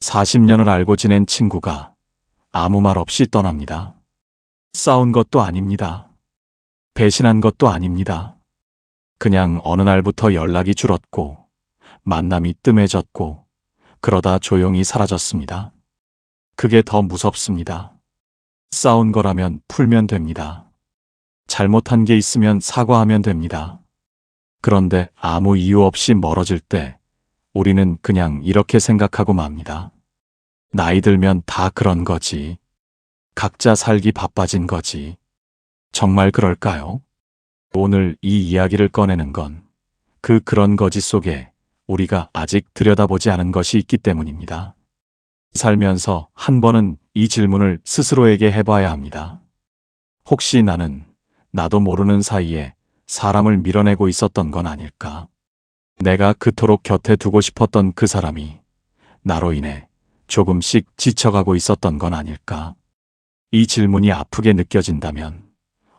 40년을 알고 지낸 친구가 아무 말 없이 떠납니다. 싸운 것도 아닙니다. 배신한 것도 아닙니다. 그냥 어느 날부터 연락이 줄었고 만남이 뜸해졌고 그러다 조용히 사라졌습니다. 그게 더 무섭습니다. 싸운 거라면 풀면 됩니다. 잘못한 게 있으면 사과하면 됩니다. 그런데 아무 이유 없이 멀어질 때 우리는 그냥 이렇게 생각하고 맙니다. 나이 들면 다 그런 거지. 각자 살기 바빠진 거지. 정말 그럴까요? 오늘 이 이야기를 꺼내는 건 그런 거지 속에 우리가 아직 들여다보지 않은 것이 있기 때문입니다. 살면서 한 번은 이 질문을 스스로에게 해봐야 합니다. 혹시 나는 나도 모르는 사이에 사람을 밀어내고 있었던 건 아닐까? 내가 그토록 곁에 두고 싶었던 그 사람이 나로 인해 조금씩 지쳐가고 있었던 건 아닐까? 이 질문이 아프게 느껴진다면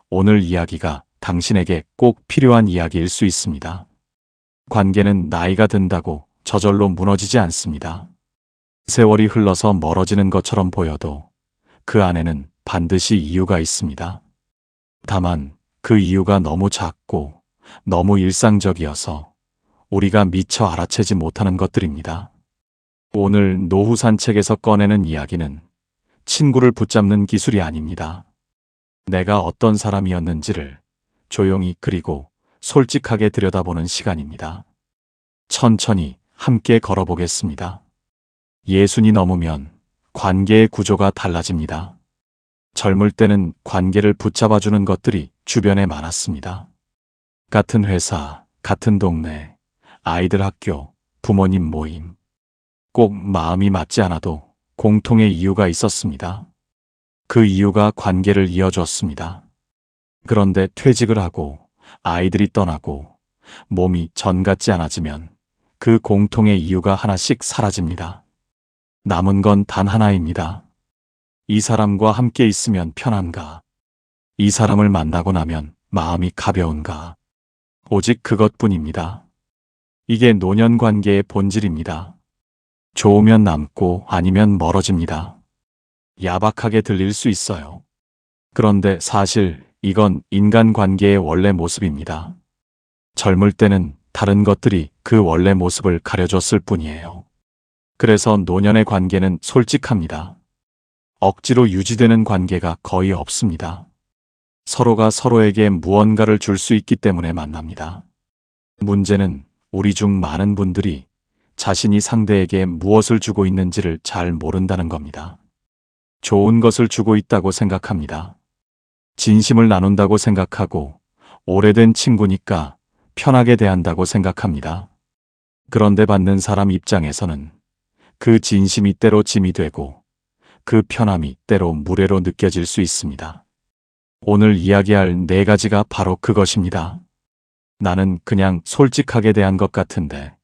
오늘 이야기가 당신에게 꼭 필요한 이야기일 수 있습니다. 관계는 나이가 든다고 저절로 무너지지 않습니다. 세월이 흘러서 멀어지는 것처럼 보여도 그 안에는 반드시 이유가 있습니다. 다만 그 이유가 너무 작고 너무 일상적이어서 우리가 미처 알아채지 못하는 것들입니다. 오늘 노후 산책에서 꺼내는 이야기는 친구를 붙잡는 기술이 아닙니다. 내가 어떤 사람이었는지를 조용히 그리고 솔직하게 들여다보는 시간입니다. 천천히 함께 걸어보겠습니다. 60이 넘으면 관계의 구조가 달라집니다. 젊을 때는 관계를 붙잡아주는 것들이 주변에 많았습니다. 같은 회사, 같은 동네, 아이들 학교, 부모님 모임. 꼭 마음이 맞지 않아도 공통의 이유가 있었습니다. 그 이유가 관계를 이어줬습니다. 그런데 퇴직을 하고 아이들이 떠나고 몸이 전 같지 않아지면 그 공통의 이유가 하나씩 사라집니다. 남은 건 단 하나입니다. 이 사람과 함께 있으면 편한가? 이 사람을 만나고 나면 마음이 가벼운가? 오직 그것뿐입니다. 이게 노년 관계의 본질입니다. 좋으면 남고 아니면 멀어집니다. 야박하게 들릴 수 있어요. 그런데 사실 이건 인간관계의 원래 모습입니다. 젊을 때는 다른 것들이 그 원래 모습을 가려줬을 뿐이에요. 그래서 노년의 관계는 솔직합니다. 억지로 유지되는 관계가 거의 없습니다. 서로가 서로에게 무언가를 줄 수 있기 때문에 만납니다. 문제는 우리 중 많은 분들이 자신이 상대에게 무엇을 주고 있는지를 잘 모른다는 겁니다. 좋은 것을 주고 있다고 생각합니다. 진심을 나눈다고 생각하고 오래된 친구니까 편하게 대한다고 생각합니다. 그런데 받는 사람 입장에서는 그 진심이 때로 짐이 되고 그 편함이 때로 무례로 느껴질 수 있습니다. 오늘 이야기할 4가지가 바로 그것입니다. 나는 그냥 솔직하게 대한 것 같은데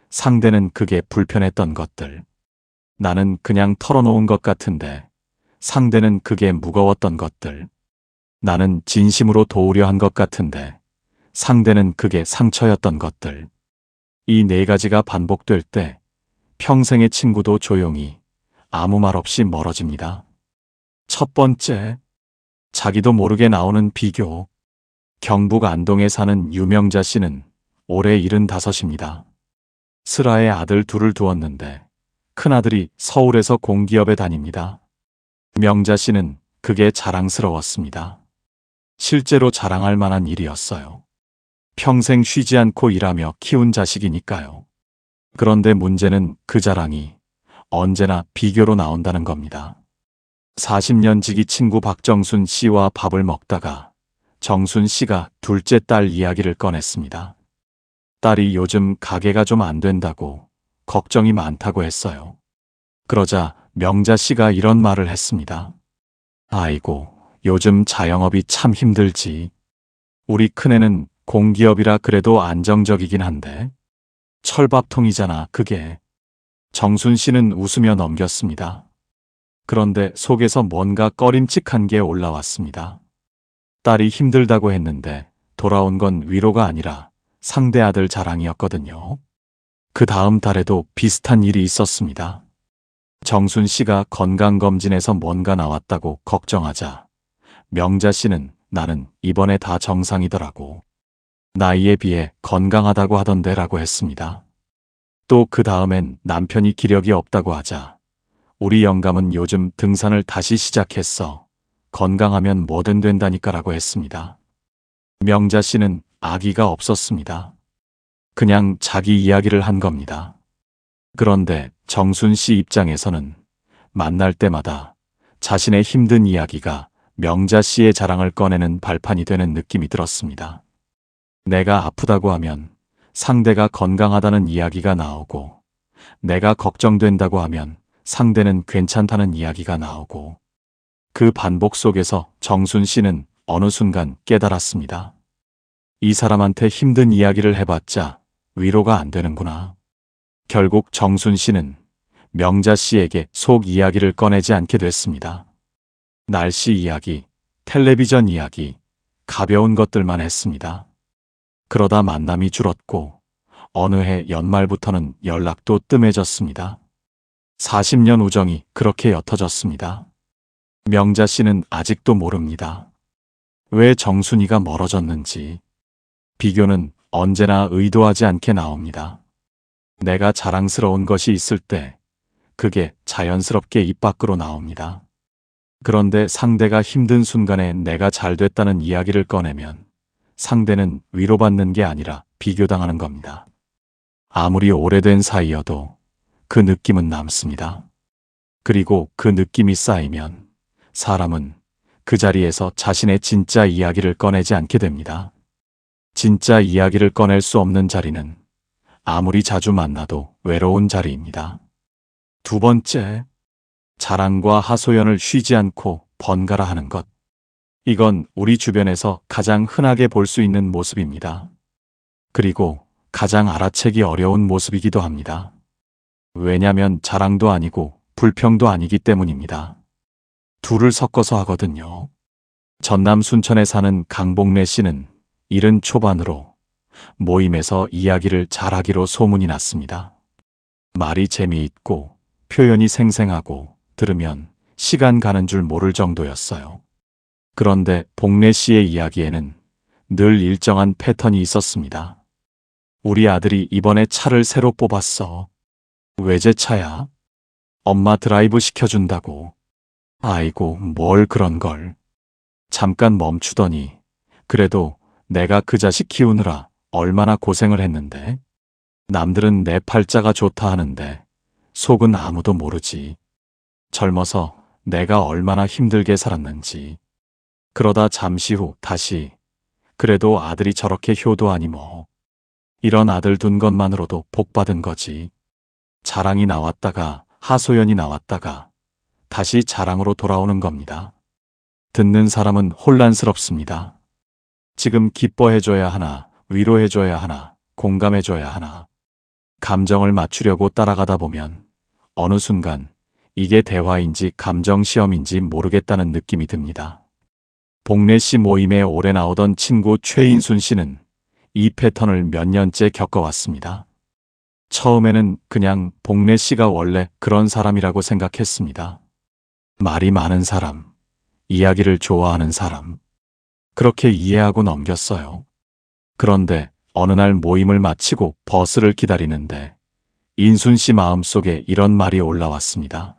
상대는 그게 불편했던 것들. 나는 그냥 털어놓은 것 같은데 상대는 그게 무거웠던 것들. 나는 진심으로 도우려 한 것 같은데 상대는 그게 상처였던 것들. 이 4가지가 반복될 때 평생의 친구도 조용히 아무 말 없이 멀어집니다. 첫 번째, 자기도 모르게 나오는 비교. 경북 안동에 사는 유명자 씨는 올해 75입니다. 슬하에 아들 둘을 두었는데 큰아들이 서울에서 공기업에 다닙니다. 명자 씨는 그게 자랑스러웠습니다. 실제로 자랑할 만한 일이었어요. 평생 쉬지 않고 일하며 키운 자식이니까요. 그런데 문제는 그 자랑이 언제나 비교로 나온다는 겁니다. 40년 지기 친구 박정순 씨와 밥을 먹다가 정순 씨가 둘째 딸 이야기를 꺼냈습니다. 딸이 요즘 가게가 좀 안 된다고 걱정이 많다고 했어요. 그러자 명자 씨가 이런 말을 했습니다. 아이고, 요즘 자영업이 참 힘들지. 우리 큰애는 공기업이라 그래도 안정적이긴 한데 철밥통이잖아, 그게. 정순 씨는 웃으며 넘겼습니다. 그런데 속에서 뭔가 꺼림칙한 게 올라왔습니다. 딸이 힘들다고 했는데 돌아온 건 위로가 아니라 상대 아들 자랑이었거든요. 그 다음 달에도 비슷한 일이 있었습니다. 정순 씨가 건강검진에서 뭔가 나왔다고 걱정하자 명자 씨는 나는 이번에 다 정상이더라고. 나이에 비해 건강하다고 하던데라고 했습니다. 또 그 다음엔 남편이 기력이 없다고 하자 우리 영감은 요즘 등산을 다시 시작했어. 건강하면 뭐든 된다니까라고 했습니다. 명자 씨는 아기가 없었습니다. 그냥 자기 이야기를 한 겁니다. 그런데 정순 씨 입장에서는 만날 때마다 자신의 힘든 이야기가 명자 씨의 자랑을 꺼내는 발판이 되는 느낌이 들었습니다. 내가 아프다고 하면 상대가 건강하다는 이야기가 나오고, 내가 걱정된다고 하면 상대는 괜찮다는 이야기가 나오고, 그 반복 속에서 정순 씨는 어느 순간 깨달았습니다. 이 사람한테 힘든 이야기를 해봤자 위로가 안 되는구나. 결국 정순 씨는 명자 씨에게 속 이야기를 꺼내지 않게 됐습니다. 날씨 이야기, 텔레비전 이야기, 가벼운 것들만 했습니다. 그러다 만남이 줄었고 어느 해 연말부터는 연락도 뜸해졌습니다. 40년 우정이 그렇게 옅어졌습니다. 명자 씨는 아직도 모릅니다. 왜 정순이가 멀어졌는지. 비교는 언제나 의도하지 않게 나옵니다. 내가 자랑스러운 것이 있을 때 그게 자연스럽게 입 밖으로 나옵니다. 그런데 상대가 힘든 순간에 내가 잘 됐다는 이야기를 꺼내면 상대는 위로받는 게 아니라 비교당하는 겁니다. 아무리 오래된 사이여도 그 느낌은 남습니다. 그리고 그 느낌이 쌓이면 사람은 그 자리에서 자신의 진짜 이야기를 꺼내지 않게 됩니다. 진짜 이야기를 꺼낼 수 없는 자리는 아무리 자주 만나도 외로운 자리입니다. 두 번째, 자랑과 하소연을 쉬지 않고 번갈아 하는 것. 이건 우리 주변에서 가장 흔하게 볼 수 있는 모습입니다. 그리고 가장 알아채기 어려운 모습이기도 합니다. 왜냐면 자랑도 아니고 불평도 아니기 때문입니다. 둘을 섞어서 하거든요. 전남 순천에 사는 강복래 씨는 70 초반으로 모임에서 이야기를 잘하기로 소문이 났습니다. 말이 재미있고 표현이 생생하고 들으면 시간 가는 줄 모를 정도였어요. 그런데 복래 씨의 이야기에는 늘 일정한 패턴이 있었습니다. 우리 아들이 이번에 차를 새로 뽑았어. 외제차야? 엄마 드라이브 시켜준다고. 아이고, 뭘 그런 걸. 잠깐 멈추더니 그래도 내가 그 자식 키우느라 얼마나 고생을 했는데. 남들은 내 팔자가 좋다 하는데 속은 아무도 모르지. 젊어서 내가 얼마나 힘들게 살았는지. 그러다 잠시 후 다시 그래도 아들이 저렇게 효도하니 뭐. 이런 아들 둔 것만으로도 복 받은 거지. 자랑이 나왔다가 하소연이 나왔다가 다시 자랑으로 돌아오는 겁니다. 듣는 사람은 혼란스럽습니다. 지금 기뻐해줘야 하나, 위로해줘야 하나, 공감해줘야 하나. 감정을 맞추려고 따라가다 보면 어느 순간 이게 대화인지 감정시험인지 모르겠다는 느낌이 듭니다. 복래 씨 모임에 오래 나오던 친구 최인순 씨는 이 패턴을 몇 년째 겪어왔습니다. 처음에는 그냥 복래 씨가 원래 그런 사람이라고 생각했습니다. 말이 많은 사람, 이야기를 좋아하는 사람. 그렇게 이해하고 넘겼어요. 그런데 어느 날 모임을 마치고 버스를 기다리는데 인순 씨 마음속에 이런 말이 올라왔습니다.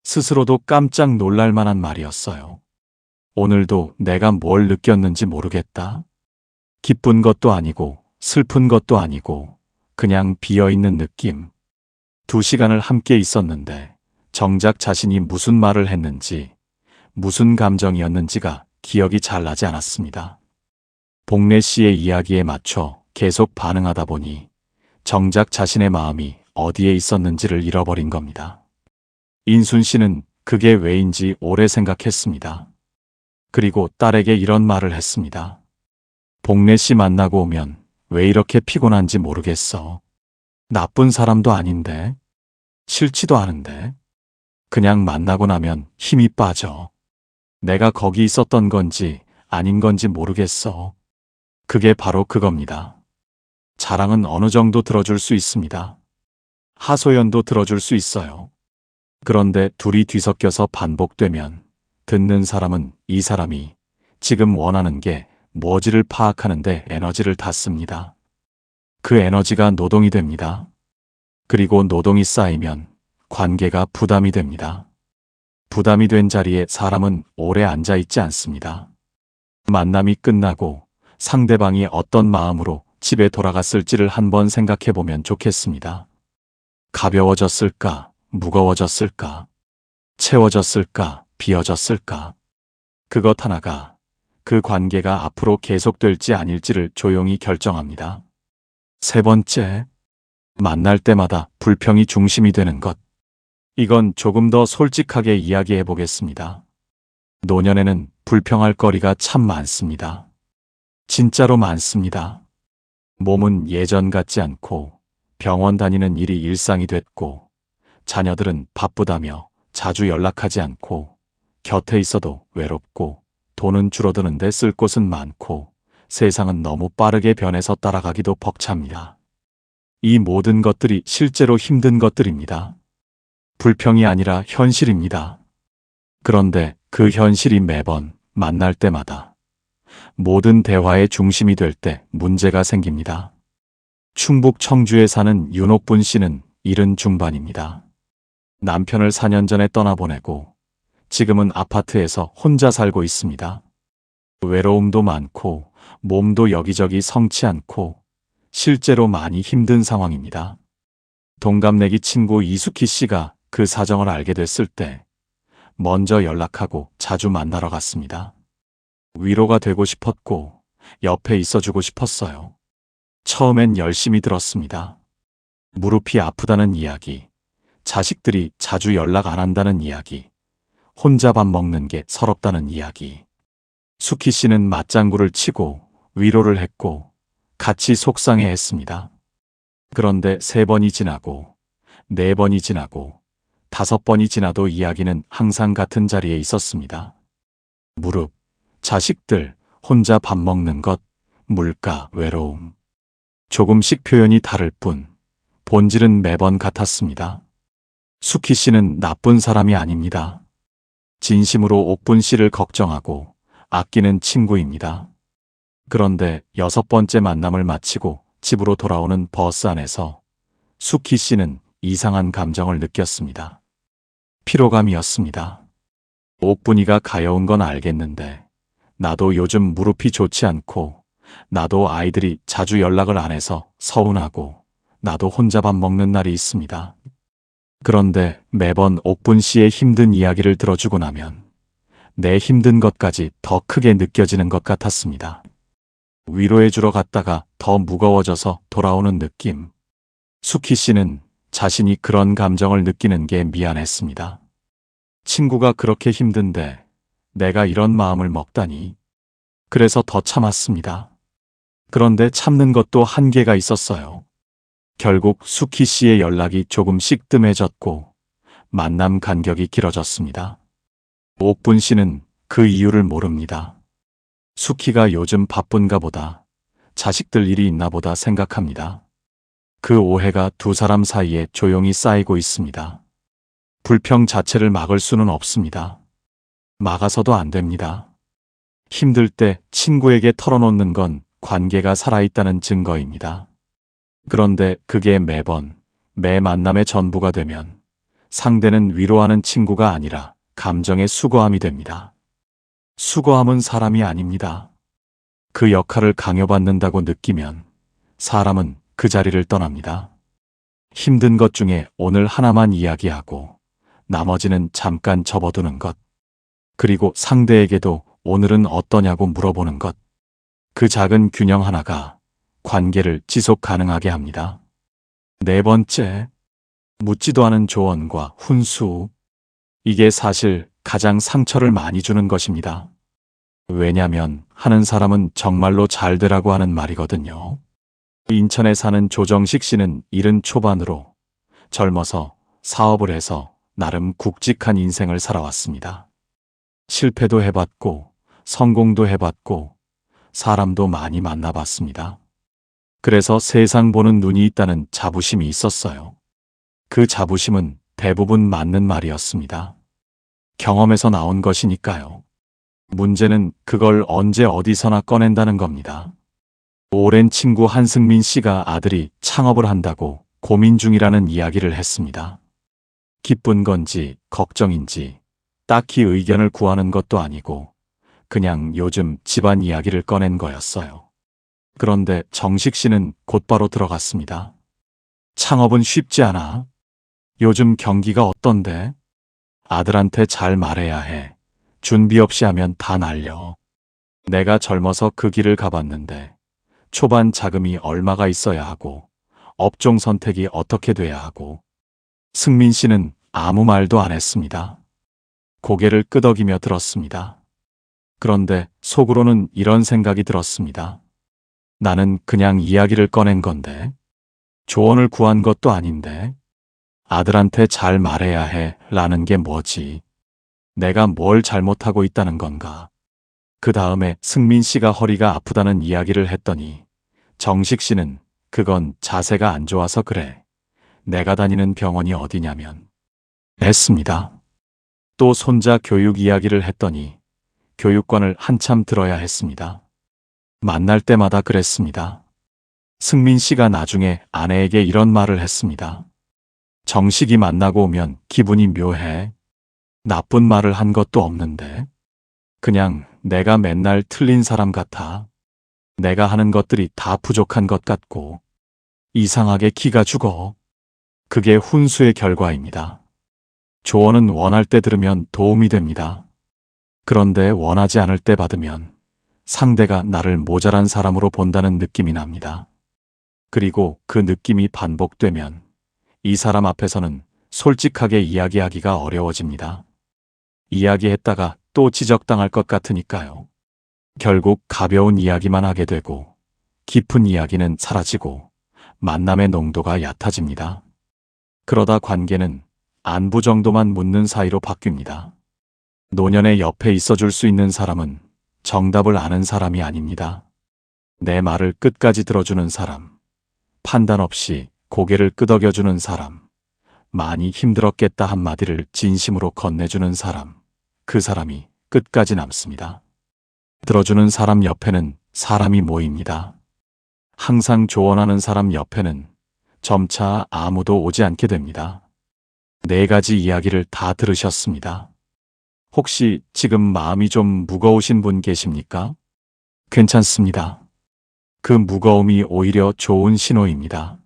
스스로도 깜짝 놀랄 만한 말이었어요. 오늘도 내가 뭘 느꼈는지 모르겠다. 기쁜 것도 아니고 슬픈 것도 아니고 그냥 비어있는 느낌. 2시간을 함께 있었는데 정작 자신이 무슨 말을 했는지 무슨 감정이었는지가 기억이 잘 나지 않았습니다. 복래 씨의 이야기에 맞춰 계속 반응하다 보니 정작 자신의 마음이 어디에 있었는지를 잃어버린 겁니다. 인순 씨는 그게 왜인지 오래 생각했습니다. 그리고 딸에게 이런 말을 했습니다. 복래 씨 만나고 오면 왜 이렇게 피곤한지 모르겠어. 나쁜 사람도 아닌데, 싫지도 않은데, 그냥 만나고 나면 힘이 빠져. 내가 거기 있었던 건지 아닌 건지 모르겠어. 그게 바로 그겁니다. 자랑은 어느 정도 들어줄 수 있습니다. 하소연도 들어줄 수 있어요. 그런데 둘이 뒤섞여서 반복되면 듣는 사람은 이 사람이 지금 원하는 게 뭐지를 파악하는데 에너지를 다 씁니다. 그 에너지가 노동이 됩니다. 그리고 노동이 쌓이면 관계가 부담이 됩니다. 부담이 된 자리에 사람은 오래 앉아 있지 않습니다. 만남이 끝나고 상대방이 어떤 마음으로 집에 돌아갔을지를 한번 생각해 보면 좋겠습니다. 가벼워졌을까? 무거워졌을까? 채워졌을까? 비어졌을까? 그것 하나가 그 관계가 앞으로 계속될지 아닐지를 조용히 결정합니다. 세 번째, 만날 때마다 불평이 중심이 되는 것. 이건 조금 더 솔직하게 이야기해 보겠습니다. 노년에는 불평할 거리가 참 많습니다. 진짜로 많습니다. 몸은 예전 같지 않고 병원 다니는 일이 일상이 됐고 자녀들은 바쁘다며 자주 연락하지 않고 곁에 있어도 외롭고 돈은 줄어드는데 쓸 곳은 많고 세상은 너무 빠르게 변해서 따라가기도 벅찹니다. 이 모든 것들이 실제로 힘든 것들입니다. 불평이 아니라 현실입니다. 그런데 그 현실이 매번 만날 때마다 모든 대화의 중심이 될 때 문제가 생깁니다. 충북 청주에 사는 윤옥분 씨는 70 중반입니다. 남편을 4년 전에 떠나보내고 지금은 아파트에서 혼자 살고 있습니다. 외로움도 많고 몸도 여기저기 성치 않고 실제로 많이 힘든 상황입니다. 동갑내기 친구 이수키 씨가 그 사정을 알게 됐을 때 먼저 연락하고 자주 만나러 갔습니다. 위로가 되고 싶었고 옆에 있어주고 싶었어요. 처음엔 열심히 들었습니다. 무릎이 아프다는 이야기, 자식들이 자주 연락 안 한다는 이야기, 혼자 밥 먹는 게 서럽다는 이야기. 수키 씨는 맞장구를 치고 위로를 했고 같이 속상해했습니다. 그런데 3번이 지나고 4번이 지나고 5번이 지나도 이야기는 항상 같은 자리에 있었습니다. 무릎, 자식들, 혼자 밥 먹는 것, 물가, 외로움. 조금씩 표현이 다를 뿐 본질은 매번 같았습니다. 수키 씨는 나쁜 사람이 아닙니다. 진심으로 옥분 씨를 걱정하고 아끼는 친구입니다. 그런데 6번째 만남을 마치고 집으로 돌아오는 버스 안에서 수키 씨는 이상한 감정을 느꼈습니다. 피로감이었습니다. 옥분이가 가여운 건 알겠는데 나도 요즘 무릎이 좋지 않고 나도 아이들이 자주 연락을 안 해서 서운하고 나도 혼자 밥 먹는 날이 있습니다. 그런데 매번 옥분 씨의 힘든 이야기를 들어주고 나면 내 힘든 것까지 더 크게 느껴지는 것 같았습니다. 위로해주러 갔다가 더 무거워져서 돌아오는 느낌. 수키 씨는 자신이 그런 감정을 느끼는 게 미안했습니다. 친구가 그렇게 힘든데 내가 이런 마음을 먹다니. 그래서 더 참았습니다. 그런데 참는 것도 한계가 있었어요. 결국 수키 씨의 연락이 조금씩 뜸해졌고 만남 간격이 길어졌습니다. 옥분 씨는 그 이유를 모릅니다. 수키가 요즘 바쁜가 보다, 자식들 일이 있나 보다 생각합니다. 그 오해가 두 사람 사이에 조용히 쌓이고 있습니다. 불평 자체를 막을 수는 없습니다. 막아서도 안 됩니다. 힘들 때 친구에게 털어놓는 건 관계가 살아있다는 증거입니다. 그런데 그게 매번, 매 만남의 전부가 되면 상대는 위로하는 친구가 아니라 감정의 수거함이 됩니다. 수거함은 사람이 아닙니다. 그 역할을 강요받는다고 느끼면 사람은 그 자리를 떠납니다. 힘든 것 중에 오늘 하나만 이야기하고 나머지는 잠깐 접어두는 것. 그리고 상대에게도 오늘은 어떠냐고 물어보는 것. 그 작은 균형 하나가 관계를 지속 가능하게 합니다. 4번째, 묻지도 않은 조언과 훈수. 이게 사실 가장 상처를 많이 주는 것입니다. 왜냐면 하는 사람은 정말로 잘 되라고 하는 말이거든요. 인천에 사는 조정식 씨는 70 초반으로 젊어서 사업을 해서 나름 굵직한 인생을 살아왔습니다. 실패도 해봤고 성공도 해봤고 사람도 많이 만나봤습니다. 그래서 세상 보는 눈이 있다는 자부심이 있었어요. 그 자부심은 대부분 맞는 말이었습니다. 경험에서 나온 것이니까요. 문제는 그걸 언제 어디서나 꺼낸다는 겁니다. 오랜 친구 한승민 씨가 아들이 창업을 한다고 고민 중이라는 이야기를 했습니다. 기쁜 건지 걱정인지 딱히 의견을 구하는 것도 아니고 그냥 요즘 집안 이야기를 꺼낸 거였어요. 그런데 정식 씨는 곧바로 들어갔습니다. 창업은 쉽지 않아. 요즘 경기가 어떤데? 아들한테 잘 말해야 해. 준비 없이 하면 다 날려. 내가 젊어서 그 길을 가봤는데 초반 자금이 얼마가 있어야 하고 업종 선택이 어떻게 돼야 하고. 승민 씨는 아무 말도 안 했습니다. 고개를 끄덕이며 들었습니다. 그런데 속으로는 이런 생각이 들었습니다. 나는 그냥 이야기를 꺼낸 건데, 조언을 구한 것도 아닌데, 아들한테 잘 말해야 해 라는 게 뭐지? 내가 뭘 잘못하고 있다는 건가? 그 다음에 승민 씨가 허리가 아프다는 이야기를 했더니 정식 씨는 그건 자세가 안 좋아서 그래. 내가 다니는 병원이 어디냐면 했습니다. 또 손자 교육 이야기를 했더니 교육관을 한참 들어야 했습니다. 만날 때마다 그랬습니다. 승민 씨가 나중에 아내에게 이런 말을 했습니다. 정식이 만나고 오면 기분이 묘해. 나쁜 말을 한 것도 없는데. 그냥 내가 맨날 틀린 사람 같아. 내가 하는 것들이 다 부족한 것 같고 이상하게 기가 죽어. 그게 훈수의 결과입니다. 조언은 원할 때 들으면 도움이 됩니다. 그런데 원하지 않을 때 받으면 상대가 나를 모자란 사람으로 본다는 느낌이 납니다. 그리고 그 느낌이 반복되면 이 사람 앞에서는 솔직하게 이야기하기가 어려워집니다. 이야기했다가 또 지적당할 것 같으니까요. 결국 가벼운 이야기만 하게 되고 깊은 이야기는 사라지고 만남의 농도가 얕아집니다. 그러다 관계는 안부 정도만 묻는 사이로 바뀝니다. 노년에 옆에 있어줄 수 있는 사람은 정답을 아는 사람이 아닙니다. 내 말을 끝까지 들어주는 사람, 판단 없이 고개를 끄덕여주는 사람, 많이 힘들었겠다 한마디를 진심으로 건네주는 사람, 그 사람이 끝까지 남습니다. 들어주는 사람 옆에는 사람이 모입니다. 항상 조언하는 사람 옆에는 점차 아무도 오지 않게 됩니다. 4가지 이야기를 다 들으셨습니다. 혹시 지금 마음이 좀 무거우신 분 계십니까? 괜찮습니다. 그 무거움이 오히려 좋은 신호입니다.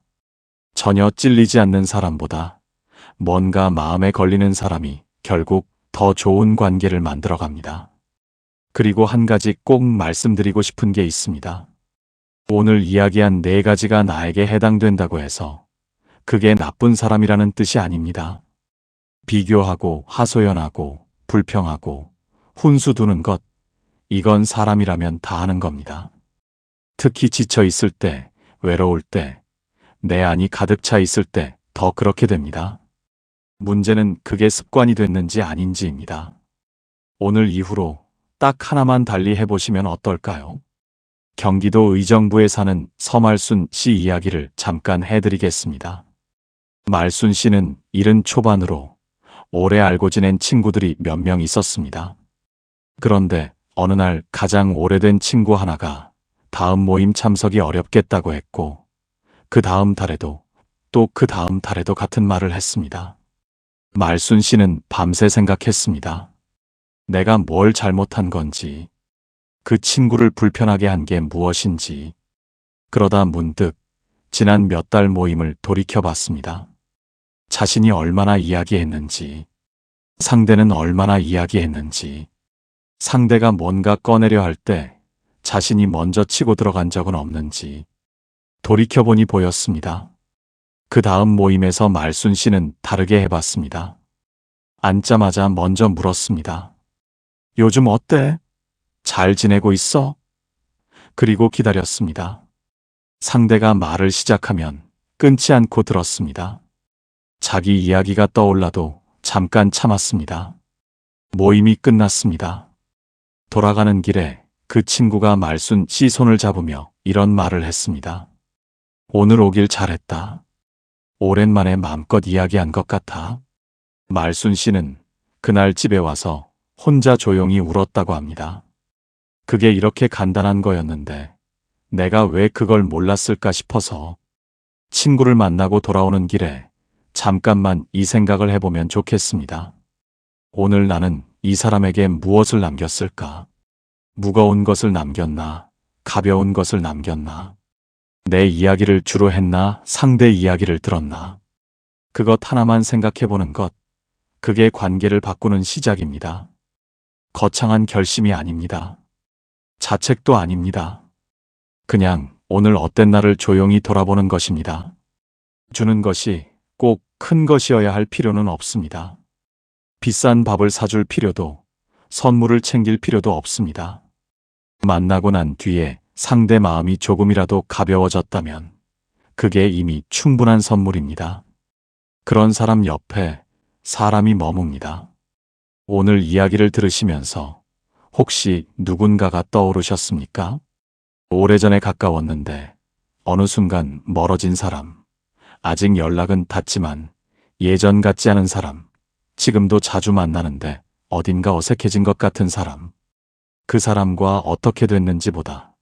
전혀 찔리지 않는 사람보다 뭔가 마음에 걸리는 사람이 결국 더 좋은 관계를 만들어 갑니다. 그리고 한 가지 꼭 말씀드리고 싶은 게 있습니다. 오늘 이야기한 4가지가 나에게 해당된다고 해서 그게 나쁜 사람이라는 뜻이 아닙니다. 비교하고 하소연하고 불평하고 훈수 두는 것, 이건 사람이라면 다 하는 겁니다. 특히 지쳐 있을 때, 외로울 때, 내 안이 가득 차 있을 때 더 그렇게 됩니다. 문제는 그게 습관이 됐는지 아닌지입니다. 오늘 이후로 딱 하나만 달리 해보시면 어떨까요? 경기도 의정부에 사는 서말순 씨 이야기를 잠깐 해드리겠습니다. 말순 씨는 70 초반으로 오래 알고 지낸 친구들이 몇 명 있었습니다. 그런데 어느 날 가장 오래된 친구 하나가 다음 모임 참석이 어렵겠다고 했고 그 다음 달에도 또 그 다음 달에도 같은 말을 했습니다. 말순 씨는 밤새 생각했습니다. 내가 뭘 잘못한 건지, 그 친구를 불편하게 한 게 무엇인지. 그러다 문득 지난 몇 달 모임을 돌이켜봤습니다. 자신이 얼마나 이야기했는지, 상대는 얼마나 이야기했는지, 상대가 뭔가 꺼내려 할 때 자신이 먼저 치고 들어간 적은 없는지 돌이켜보니 보였습니다. 그 다음 모임에서 말순 씨는 다르게 해봤습니다. 앉자마자 먼저 물었습니다. 요즘 어때? 잘 지내고 있어? 그리고 기다렸습니다. 상대가 말을 시작하면 끊지 않고 들었습니다. 자기 이야기가 떠올라도 잠깐 참았습니다. 모임이 끝났습니다. 돌아가는 길에 그 친구가 말순 씨 손을 잡으며 이런 말을 했습니다. 오늘 오길 잘했다. 오랜만에 마음껏 이야기한 것 같아. 말순 씨는 그날 집에 와서 혼자 조용히 울었다고 합니다. 그게 이렇게 간단한 거였는데 내가 왜 그걸 몰랐을까 싶어서 친구를 만나고 돌아오는 길에 잠깐만 이 생각을 해보면 좋겠습니다. 오늘 나는 이 사람에게 무엇을 남겼을까? 무거운 것을 남겼나? 가벼운 것을 남겼나? 내 이야기를 주로 했나? 상대 이야기를 들었나? 그것 하나만 생각해보는 것, 그게 관계를 바꾸는 시작입니다. 거창한 결심이 아닙니다. 자책도 아닙니다. 그냥 오늘 어땠 나를 조용히 돌아보는 것입니다. 주는 것이 꼭 큰 것이어야 할 필요는 없습니다. 비싼 밥을 사줄 필요도, 선물을 챙길 필요도 없습니다. 만나고 난 뒤에 상대 마음이 조금이라도 가벼워졌다면 그게 이미 충분한 선물입니다. 그런 사람 옆에 사람이 머뭅니다. 오늘 이야기를 들으시면서 혹시 누군가가 떠오르셨습니까? 오래전에 가까웠는데 어느 순간 멀어진 사람, 아직 연락은 닿지만 예전 같지 않은 사람, 지금도 자주 만나는데 어딘가 어색해진 것 같은 사람, 그 사람과 어떻게 됐는지보다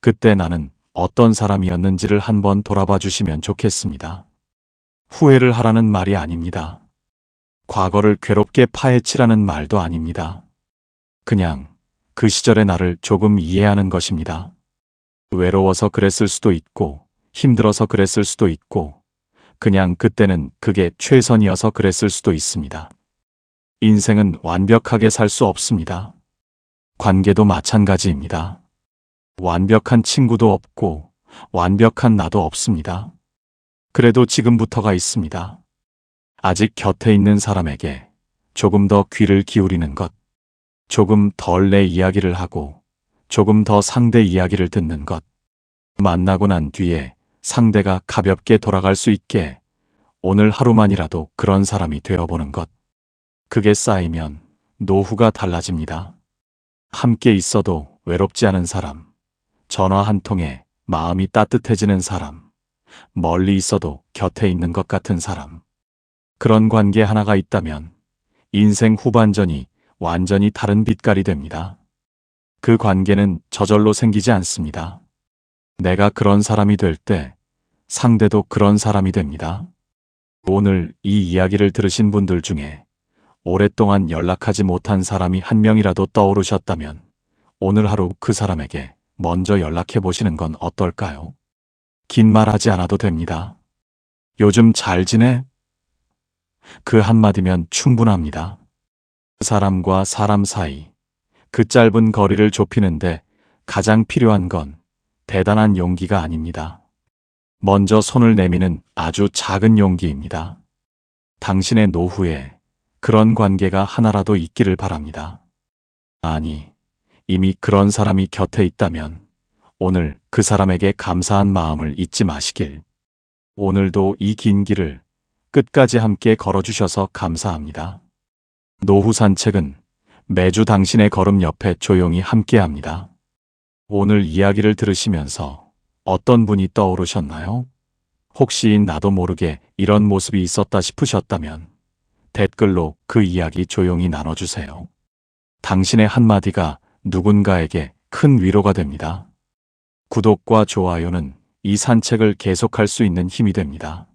그때 나는 어떤 사람이었는지를 한번 돌아봐 주시면 좋겠습니다. 후회를 하라는 말이 아닙니다. 과거를 괴롭게 파헤치라는 말도 아닙니다. 그냥 그 시절의 나를 조금 이해하는 것입니다. 외로워서 그랬을 수도 있고, 힘들어서 그랬을 수도 있고, 그냥 그때는 그게 최선이어서 그랬을 수도 있습니다. 인생은 완벽하게 살 수 없습니다. 관계도 마찬가지입니다. 완벽한 친구도 없고, 완벽한 나도 없습니다. 그래도 지금부터가 있습니다. 아직 곁에 있는 사람에게 조금 더 귀를 기울이는 것, 조금 덜 내 이야기를 하고, 조금 더 상대 이야기를 듣는 것, 만나고 난 뒤에 상대가 가볍게 돌아갈 수 있게 오늘 하루만이라도 그런 사람이 되어보는 것. 그게 쌓이면 노후가 달라집니다. 함께 있어도 외롭지 않은 사람, 전화 한 통에 마음이 따뜻해지는 사람, 멀리 있어도 곁에 있는 것 같은 사람. 그런 관계 하나가 있다면 인생 후반전이 완전히 다른 빛깔이 됩니다. 그 관계는 저절로 생기지 않습니다. 내가 그런 사람이 될 때 상대도 그런 사람이 됩니다. 오늘 이 이야기를 들으신 분들 중에 오랫동안 연락하지 못한 사람이 한 명이라도 떠오르셨다면 오늘 하루 그 사람에게 먼저 연락해 보시는 건 어떨까요? 긴 말 하지 않아도 됩니다. 요즘 잘 지내? 그 한마디면 충분합니다. 사람과 사람 사이, 그 짧은 거리를 좁히는데 가장 필요한 건 대단한 용기가 아닙니다. 먼저 손을 내미는 아주 작은 용기입니다. 당신의 노후에 그런 관계가 하나라도 있기를 바랍니다. 아니, 이미 그런 사람이 곁에 있다면 오늘 그 사람에게 감사한 마음을 잊지 마시길. 오늘도 이 긴 길을 끝까지 함께 걸어주셔서 감사합니다. 노후 산책은 매주 당신의 걸음 옆에 조용히 함께합니다. 오늘 이야기를 들으시면서 어떤 분이 떠오르셨나요? 혹시 나도 모르게 이런 모습이 있었다 싶으셨다면 댓글로 그 이야기 조용히 나눠주세요. 당신의 한마디가 누군가에게 큰 위로가 됩니다. 구독과 좋아요는 이 산책을 계속할 수 있는 힘이 됩니다.